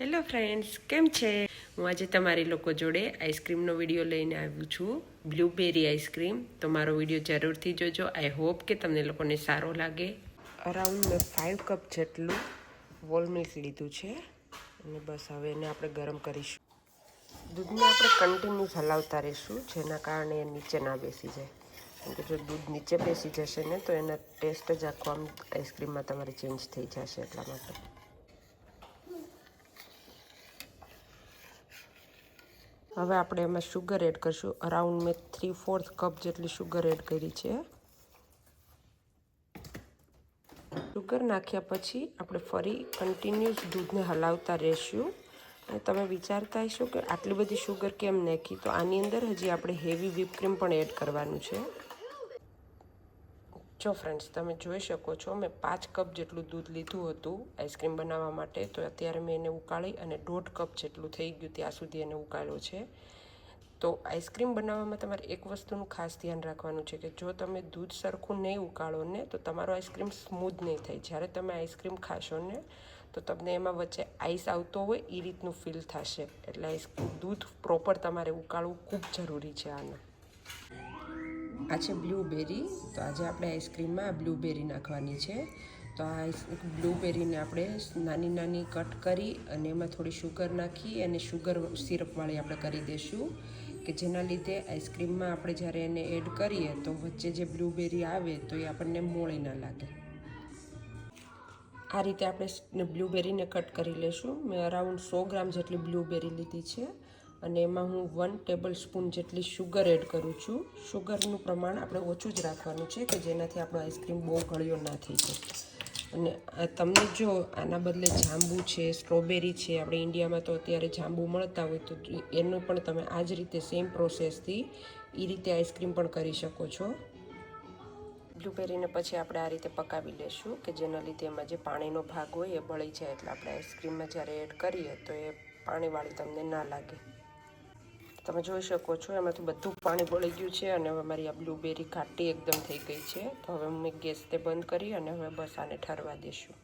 Hello friends, કેમ છે? હું આજે તમારી લોકો જોડે આઈસ્ક્રીમનો વિડીયો લઈને આવ્યું છું, બ્લૂબેરી આઈસ્ક્રીમ. તો મારો વિડીયો જરૂરથી જોજો. આઈ હોપ કે તમને લોકોને સારો લાગે. અરાઉન્ડ મેં 5 કપ જેટલું વોલ મિલ્ક લીધું છે અને બસ હવે એને આપણે ગરમ કરીશું. દૂધને આપણે કન્ટિન્યુઅસ હલાવતા રહીશું, જેના કારણે એ નીચે ના બેસી જાય. કેમ કે જો દૂધ નીચે બેસી જશે ને તો એના ટેસ્ટ જ આખો આમ આઈસ્ક્રીમમાં તમારે ચેન્જ થઈ જશે. એટલા માટે હવે આપણે એમાં શુગર એડ કરીશું. અરાઉન્ડ મેં 3/4 કપ જેટલી શુગર એડ કરી છે. શુગર નાખ્યા પછી આપણે ફરી કન્ટિન્યુઅસ દૂધને હલાવતા રહીશું. અને તમે વિચારતા હશો કે આટલી બધી શુગર કેમ નાખી? તો આની અંદર હજી આપણે હેવી વ્હીપ ક્રીમ પણ એડ કરવાનું છે. જો ફ્રેન્ડ્સ, તમે જોઈ શકો છો મેં 5 કપ જેટલું દૂધ લીધું હતું આઈસ્ક્રીમ બનાવવા માટે. તો અત્યારે મેં એને ઉકાળી અને 1/2 કપ જેટલું થઈ ગયું ત્યાં સુધી એને ઉકાળ્યો છે. તો આઈસ્ક્રીમ બનાવવામાં તમારે એક વસ્તુનું ખાસ ધ્યાન રાખવાનું છે કે જો તમે દૂધ સરખું નહીં ઉકાળો ને તો તમારો આઈસ્ક્રીમ સ્મૂધ નહીં થાય. જ્યારે તમે આઈસ્ક્રીમ ખાશો ને તો તમને એમાં વચ્ચે આઈસ આવતો હોય એ રીતનું ફીલ થશે. એટલે દૂધ પ્રોપર તમારે ઉકાળવું ખૂબ જરૂરી છે. આ છે બ્લૂબેરી. તો આજે આપણે આઈસ્ક્રીમમાં બ્લૂબેરી નાખવાની છે. તો આ બ્લૂબેરીને આપણે નાની નાની કટ કરી અને એમાં થોડી શુગર નાખી અને શુગર સિરપવાળી આપણે કરી દઈશું, કે જેના લીધે આઈસ્ક્રીમમાં આપણે જ્યારે એને એડ કરીએ તો વચ્ચે જે બ્લૂબેરી આવે તો એ આપણને મોળી ના લાગે. આ રીતે આપણે બ્લૂબેરીને કટ કરી લઈશું. મેં અરાઉન્ડ 100 ગ્રામ જેટલી બ્લૂબેરી લીધી છે અને એમાં હું 1 ટેબલ સ્પૂન જેટલી શુગર એડ કરું છું. શુગરનું પ્રમાણ આપણે ઓછું જ રાખવાનું છે કે જેનાથી આપણો આઈસ્ક્રીમ બહુ ગળ્યો ના થઈ જાય. અને તમને જો આના બદલે જાંબુ છે, સ્ટ્રોબેરી છે, આપણે ઇન્ડિયામાં તો અત્યારે જાંબુ મળતા હોય તો એનું પણ તમે આ જ રીતે સેમ પ્રોસેસથી એ રીતે આઈસ્ક્રીમ પણ કરી શકો છો. બ્લૂબેરીને પછી આપણે આ રીતે પકાવી લઈશું કે જેના લીધે એમાં જે પાણીનો ભાગ હોય એ બળી જાય. એટલે આપણે આઈસ્ક્રીમમાં જ્યારે એડ કરીએ તો એ પાણીવાળી તમને ના લાગે. તમે જોઈ શકો છો એમાંથી બધું પાણી બળી ગયું છે અને હવે મારી આ બ્લૂબેરી ઘાટી એકદમ થઈ ગઈ છે. તો હવે મેં ગેસને બંધ કરી અને હવે બસ આને ઠરવા દઈશું.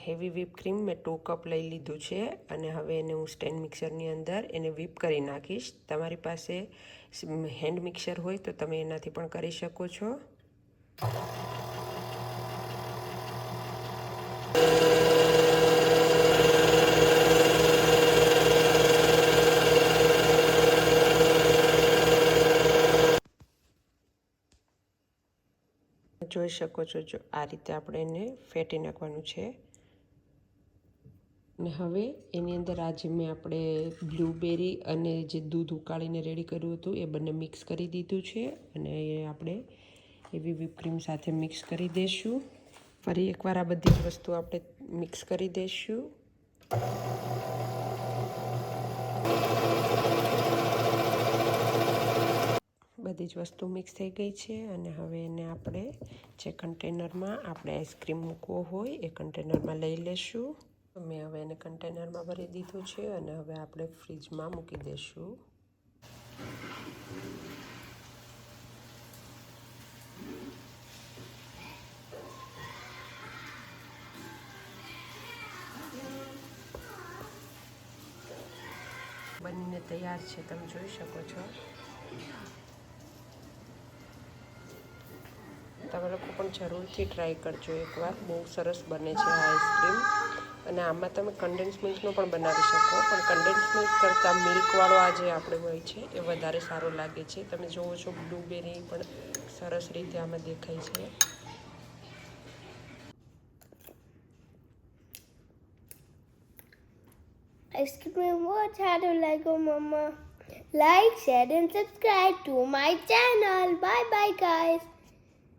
હેવી વ્હીપ ક્રીમ મેં 2 કપ લઈ લીધું છે અને હવે એને હું સ્ટેન્ડ મિક્સરની અંદર એને વ્હીપ કરી નાખીશ. તમારી પાસે હેન્ડ મિક્સર હોય તો તમે એનાથી પણ કરી શકો છો. જોઈ શકો છો જો આ રીતે આપણે એને ફેટી નાખવાનું છે. ને હવે એની અંદર આજે મેં આપણે બ્લૂબેરી અને જે દૂધ ઉકાળીને રેડી કર્યું હતું એ બંને મિક્સ કરી દીધું છે અને એ આપણે એવી વ્હીપ ક્રીમ સાથે મિક્સ કરી દઈશું. ફરી એકવાર આ બધી જ વસ્તુ આપણે મિક્સ કરી દઈશું. બધી જ વસ્તુ મિક્સ થઈ ગઈ છે અને હવે એને આપણે જે કન્ટેનરમાં આપણે આઈસ્ક્રીમ મૂકવો હોય એ કન્ટેનરમાં લઈ લેશું. મેં હવે એને કન્ટેનરમાં ભરી દીધું છે અને હવે આપણે ફ્રીજમાં મૂકી દઈશું. બનીને તૈયાર છે, તમે જોઈ શકો છો. તમે લોકો પણ જરૂરથી ટ્રાય કરજો એકવાર. બહુ સરસ બને છે આ આઈસ્ક્રીમ. અને આમાં તમે કન્ડેન્સ મિલ્કનો પણ બનાવી શકો, પણ કન્ડેન્સ મિલ્ક કરતાં મિલ્કવાળો આ જે આપણે હોય છે એ વધારે સારો લાગે છે. તમે જુઓ છો બ્લૂબેરી પણ સરસ રીતે આમાં દેખાય છે. Ice cream, what? How do you like, Mama? Like, share, and subscribe to my channel. Bye bye, guys.